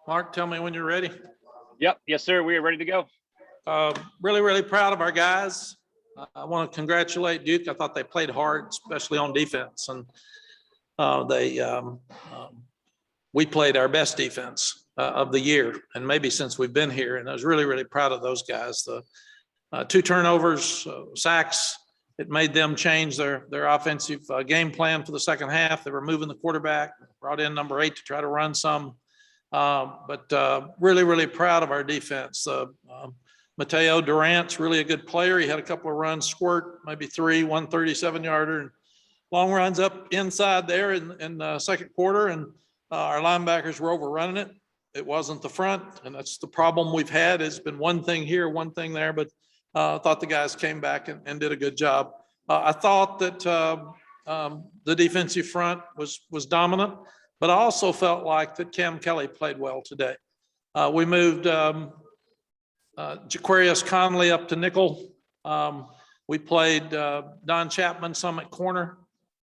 Mark, tell me when you're ready. Yep. Yes, sir. We are ready to go. Really proud of our guys. I want to congratulate Duke. I thought they played hard, especially on defense. And we played our best defense of the year, and maybe since we've been here. And I was really proud of those guys. The 2 turnovers, sacks, it made them change their offensive game plan for the second half. They were moving the quarterback, brought in number 8 to try to run some. But really proud of our defense. Mateo Durant's really a good player. He had a couple of runs, squirt, maybe 3, 137-yarder, and long runs up inside there in the second quarter. And our linebackers were overrunning it. It wasn't the front, and that's the problem we've had. It's been one thing here, one thing there, but I thought the guys came back and did a good job. I thought that the defensive front was dominant, but I also felt like that Cam Kelly played well today. We moved Jaquarius Conley up to nickel. We played Don Chapman some at corner,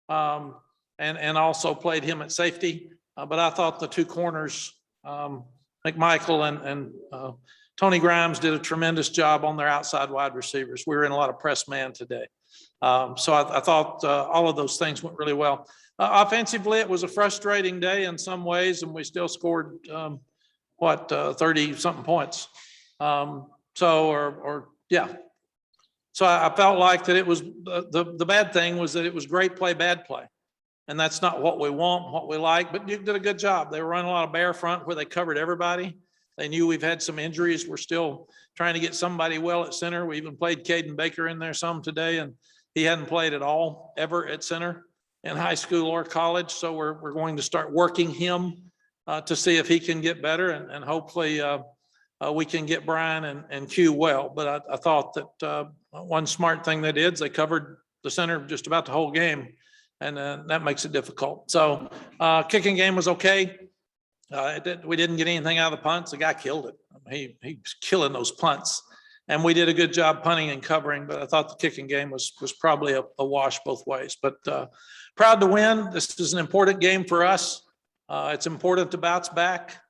and also played him at safety. But I thought the 2 corners, McMichael and Tony Grimes, did a tremendous job on their outside wide receivers. We were in a lot of press man today. So I thought all of those things went really well. Offensively, it was a frustrating day in some ways, and we still scored 30-something points. So I felt like that it was the bad thing was that it was great play, bad play. And that's not what we want, what we like, but Duke did a good job. They were running a lot of bear front where they covered everybody. They knew we've had some injuries. We're still trying to get somebody well at center. We even played Caden Baker in there some today, and he hadn't played at all ever at center in high school or college. So we're going to start working him to see if he can get better, and hopefully we can get Brian and Q well. But I thought that one smart thing they did is they covered the center just about the whole game, and that makes it difficult. So kicking game was okay. We didn't get anything out of the punts. The guy killed it. He was killing those punts, and we did a good job punting and covering. But I thought the kicking game was probably a wash both ways. But proud to win. This is an important game for us. It's important to bounce back.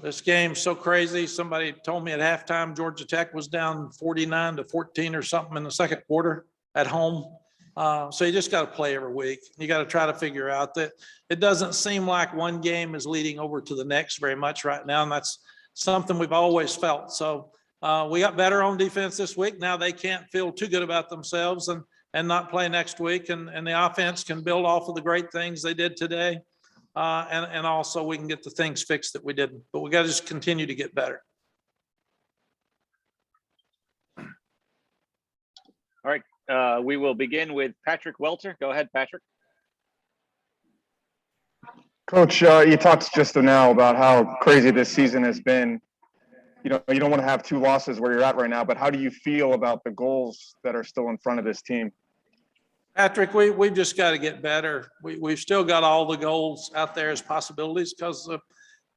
This game's so crazy. Somebody told me at halftime Georgia Tech was down 49-14 or something in the second quarter at home. So you just got to play every week. You got to try to figure out that it doesn't seem like one game is leading over to the next very much right now. And that's something we've always felt. So we got better on defense this week. Now they can't feel too good about themselves and not play next week. And the offense can build off of the great things they did today. And also we can get the things fixed that we didn't, but we got to just continue to get better. All right. We will begin with Patrick Welter. Go ahead, Patrick. Coach, you talked just now about how crazy this season has been. You know, you don't want to have 2 losses where you're at right now, but how do you feel about the goals that are still in front of this team? Patrick, we've just got to get better. We've still got all the goals out there as possibilities because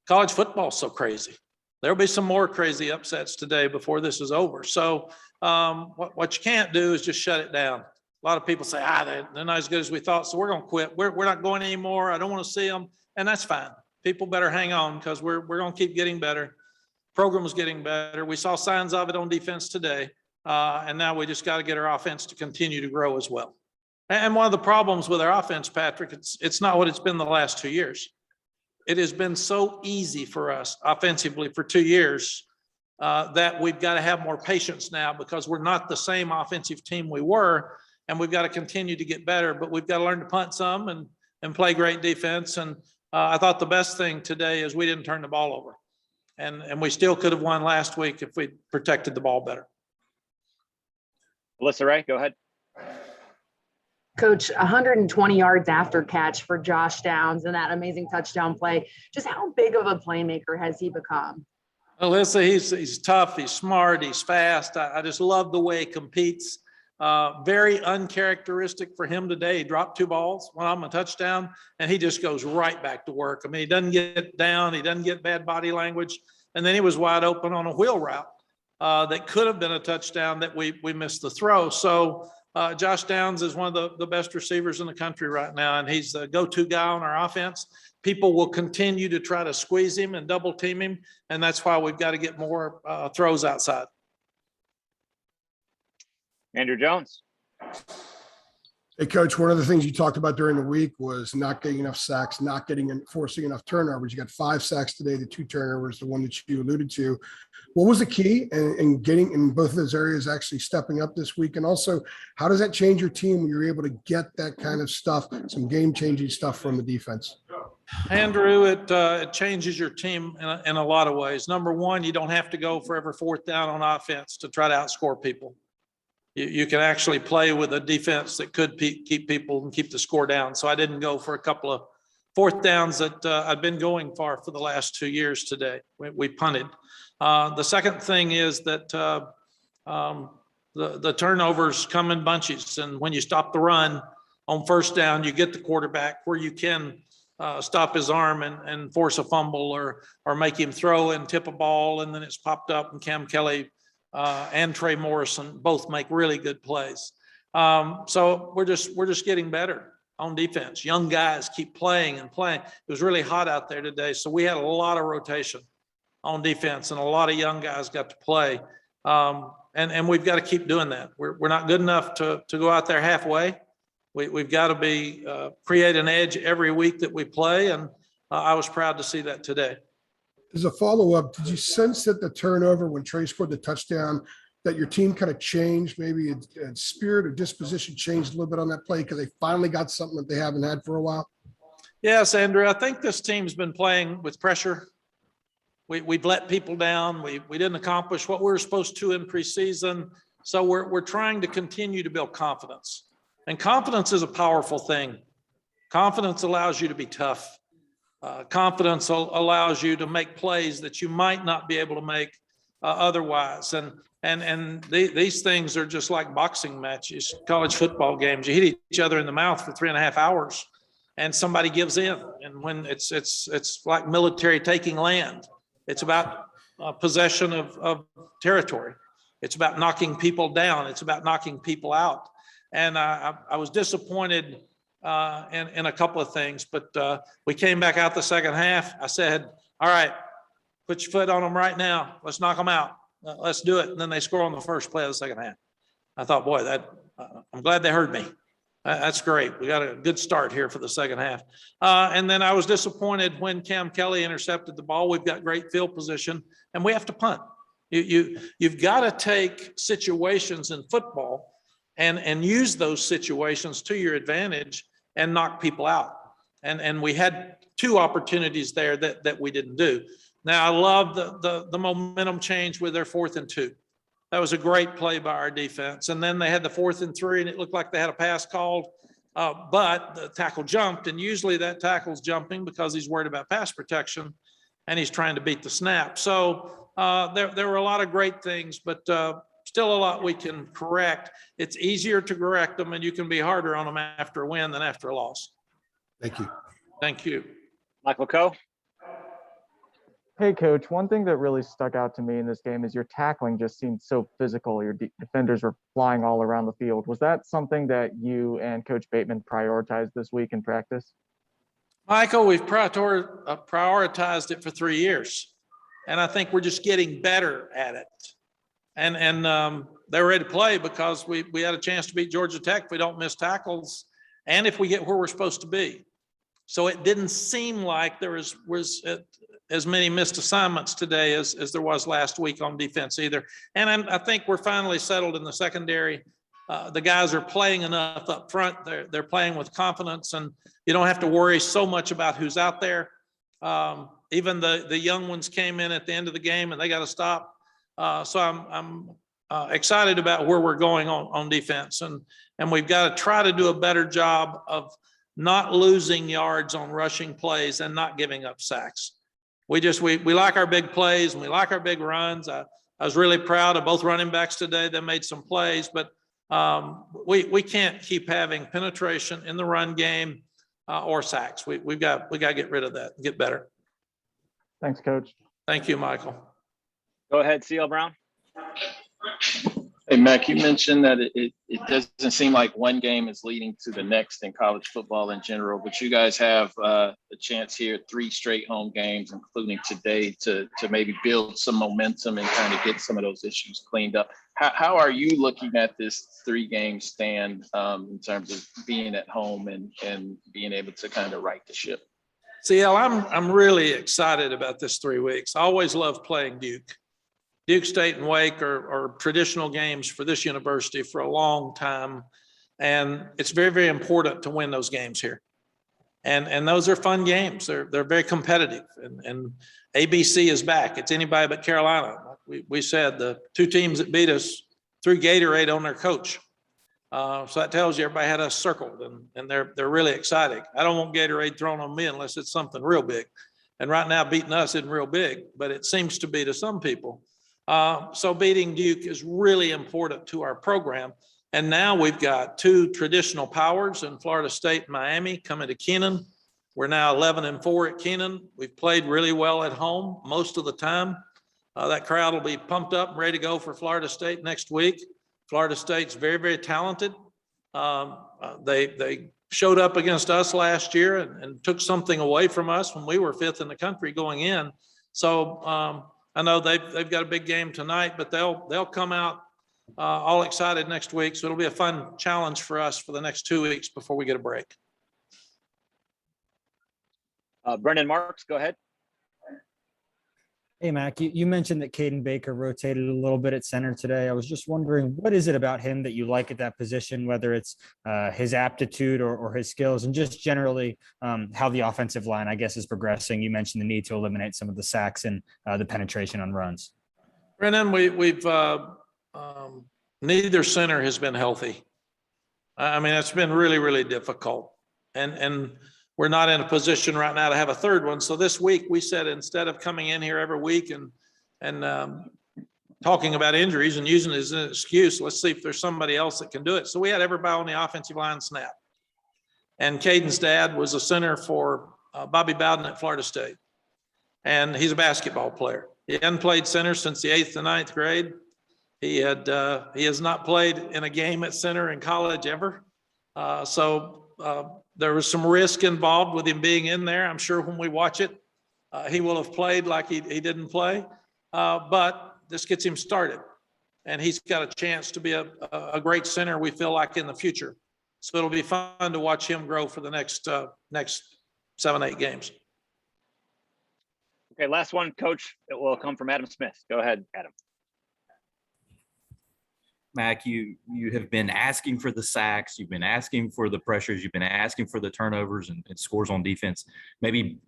college football is so crazy. There'll be some more crazy upsets today before this is over. So what you can't do is just shut it down. A lot of people say, they're not as good as we thought, so we're going to quit. We're not going anymore. I don't want to see them, and that's fine. People better hang on because we're going to keep getting better. Program is getting better. We saw signs of it on defense today, and now we just got to get our offense to continue to grow as well. And one of the problems with our offense, Patrick, it's not what it's been the last 2 years. It has been so easy for us offensively for 2 years that we've got to have more patience now because we're not the same offensive team we were, and we've got to continue to get better. But we've got to learn to punt some and play great defense. And I thought the best thing today is we didn't turn the ball over, and we still could have won last week if we protected the ball better. Alyssa Ray, go ahead. Coach, 120 yards after catch for Josh Downs and that amazing touchdown play. Just how big of a playmaker has he become? Alyssa, he's tough, he's smart, he's fast. I just love the way he competes. Very uncharacteristic for him today. He dropped 2 balls, one of them a touchdown, and he just goes right back to work. I mean, he doesn't get down, he doesn't get bad body language, and then he was wide open on a wheel route that could have been a touchdown that we missed the throw. So Josh Downs is one of the best receivers in the country right now, and he's the go-to guy on our offense. people will continue to try to squeeze him and double team him. And that's why we've got to get more throws outside. Andrew Jones. Hey, Coach, one of the things you talked about during the week was not getting enough sacks, forcing enough turnovers. You got 5 sacks today, the 2 turnovers, the one that you alluded to. What was the key in getting in both of those areas, actually stepping up this week? And also, how does that change your team when you're able to get that kind of stuff, some game-changing stuff from the defense? Andrew, it changes your team in a lot of ways. Number one, you don't have to go for every 4th down on offense to try to outscore people. You can actually play with a defense that could keep people and keep the score down. So I didn't go for a couple of 4th downs that I've been going for the last 2 years today. We punted. The second thing is that the turnovers come in bunches. And when you stop the run on 1st down, you get the quarterback where you can stop his arm and force a fumble or make him throw and tip a ball. And then it's popped up and Cam Kelly and Trey Morrison both make really good plays. So we're just getting better on defense. Young guys keep playing and playing. It was really hot out there today, so we had a lot of rotation on defense, and a lot of young guys got to play. And we've got to keep doing that. We're not good enough to go out there halfway. We've got to create an edge every week that we play, and I was proud to see that today. As a follow-up, did you sense that the turnover when Trey scored the touchdown, that your team kind of changed, maybe its spirit or disposition changed a little bit on that play because they finally got something that they haven't had for a while? Yes, Andrew, I think this team's been playing with pressure. We've let people down. We didn't accomplish what we were supposed to in preseason. So we're trying to continue to build confidence. And confidence is a powerful thing. Confidence allows you to be tough. Confidence allows you to make plays that you might not be able to make otherwise. And these things are just like boxing matches, college football games. You hit each other in the mouth for 3.5 hours and somebody gives in. And when it's like military taking land, it's about possession of territory. It's about knocking people down. It's about knocking people out. And I was disappointed in a couple of things, but we came back out the second half. I said, all right, put your foot on them right now. Let's knock them out. Let's do it. And then they score on the first play of the second half. I thought, boy, I'm glad they heard me. That's great. We got a good start here for the second half. And then I was disappointed when Cam Kelly intercepted the ball. We've got great field position and we have to punt. You've got to take situations in football and use those situations to your advantage and knock people out. And we had 2 opportunities there that we didn't do. Now I love the momentum change with their 4th and 2. That was a great play by our defense. And then they had the 4th and 3 and it looked like they had a pass called, but the tackle jumped. And usually that tackle's jumping because he's worried about pass protection and he's trying to beat the snap. So there were a lot of great things, but still a lot we can correct. It's easier to correct them and you can be harder on them after a win than after a loss. Thank you. Thank you. Michael Coe. Hey, Coach, one thing that really stuck out to me in this game is your tackling just seemed so physical. Your defenders were flying all around the field. Was that something that you and Coach Bateman prioritized this week in practice? Michael, we've prioritized it for 3 years, and I think we're just getting better at it. And they're ready to play because we had a chance to beat Georgia Tech if we don't miss tackles and if we get where we're supposed to be. So it didn't seem like there was as many missed assignments today as there was last week on defense either. And I think we're finally settled in the secondary. The guys are playing enough up front. They're playing with confidence, and you don't have to worry so much about who's out there. Even the young ones came in at the end of the game and they got to stop. So I'm excited about where we're going on defense, and we've got to try to do a better job of not losing yards on rushing plays and not giving up sacks. We like our big plays and we like our big runs. I was really proud of both running backs today. They made some plays, but we can't keep having penetration in the run game or sacks. We've got to get rid of that and get better. Thanks, Coach. Thank you, Michael. Go ahead, CL Brown. Hey, Mac, you mentioned that it doesn't seem like one game is leading to the next in college football in general, but you guys have a chance here, 3 straight home games, including today, to maybe build some momentum and kind of get some of those issues cleaned up. How are you looking at this 3-game stand in terms of being at home and being able to kind of right the ship? CL, I'm really excited about this 3 weeks. I always love playing Duke. Duke State and Wake are traditional games for this university for a long time. And it's very, very important to win those games here. And those are fun games. They're very competitive. And ABC is back. It's anybody but Carolina. We said the 2 teams that beat us threw Gatorade on their coach. So that tells you everybody had us circled, and they're really excited. I don't want Gatorade thrown on me unless it's something real big. And right now beating us isn't real big, but it seems to be to some people. So beating Duke is really important to our program. And now we've got 2 traditional powers in Florida State and Miami coming to Kenan. We're now 11-4 at Kenan. We've played really well at home most of the time. That crowd will be pumped up and ready to go for Florida State next week. Florida State's very, very talented. They showed up against us last year and took something away from us when we were 5th in the country going in. So I know they've got a big game tonight, but they'll come out all excited next week. So it'll be a fun challenge for us for the next 2 weeks before we get a break. Brendan Marks, go ahead. Hey, Mac, you mentioned that Caden Baker rotated a little bit at center today. I was just wondering, what is it about him that you like at that position, whether it's his aptitude or his skills, and just generally how the offensive line, I guess, is progressing? You mentioned the need to eliminate some of the sacks and the penetration on runs. Brennan, we've neither center has been healthy. I mean, it's been really, really difficult. And we're not in a position right now to have a third one. So this week we said, instead of coming in here every week and talking about injuries and using it as an excuse, let's see if there's somebody else that can do it. So we had everybody on the offensive line snap. And Caden's dad was a center for Bobby Bowden at Florida State. And he's a basketball player. He hadn't played center since the 8th to 9th grade. He has not played in a game at center in college ever. There was some risk involved with him being in there. I'm sure when we watch it, he will have played like he didn't play. But this gets him started. And he's got a chance to be a great center, we feel like, in the future. So it'll be fun to watch him grow for the next 7-8 games. Okay, last one, Coach. It will come from Adam Smith. Go ahead, Adam. Mac, you have been asking for the sacks, you've been asking for the pressures, you've been asking for the turnovers and scores on defense, maybe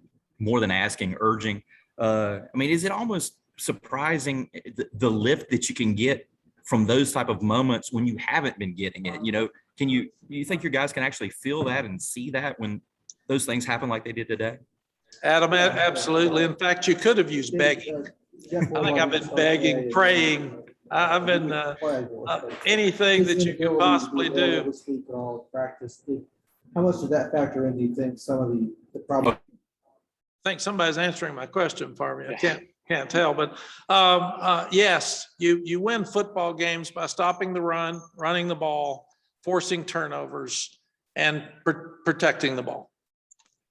more than asking, urging. I mean, is it almost surprising the lift that you can get from those type of moments when you haven't been getting it? You know, do you think your guys can actually feel that and see that when those things happen like they did today? Adam, absolutely. In fact, you could have used begging. I think I've been begging, praying. I've been anything that you could possibly do. How much did that factor in, do you think, some of the problem? I think somebody's answering my question for me. I can't tell, but yes, you win football games by stopping the run, running the ball, forcing turnovers, and protecting the ball.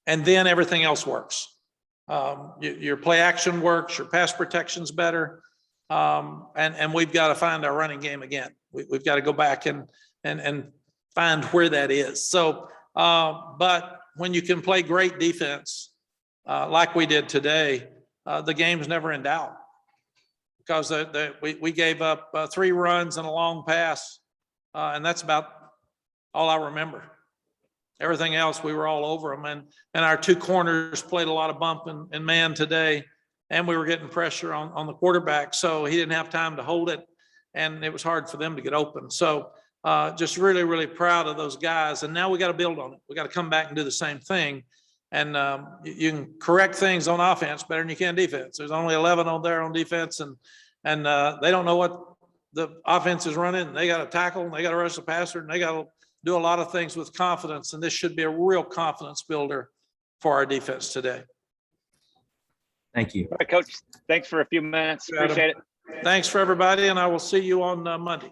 And then everything else works. Your play action works, your pass protection's better. And we've got to find our running game again. We've got to go back and find where that is. So, but when you can play great defense, like we did today, the game's never in doubt, because we gave up 3 runs and a long pass, and that's about all I remember. Everything else, we were all over them, and our 2 corners played a lot of bump and man today. And we were getting pressure on the quarterback, so he didn't have time to hold it, and it was hard for them to get open. So just really, really proud of those guys. And now we got to build on it. We got to come back and do the same thing. And you can correct things on offense better than you can defense. There's only 11 on there on defense, and they don't know what the offense is running. They got to tackle, and they got to rush the passer, and they got to do a lot of things with confidence. And this should be a real confidence builder for our defense today. Thank you. All right, Coach. Thanks for a few minutes. Appreciate it. Thanks for everybody, and I will see you on Monday.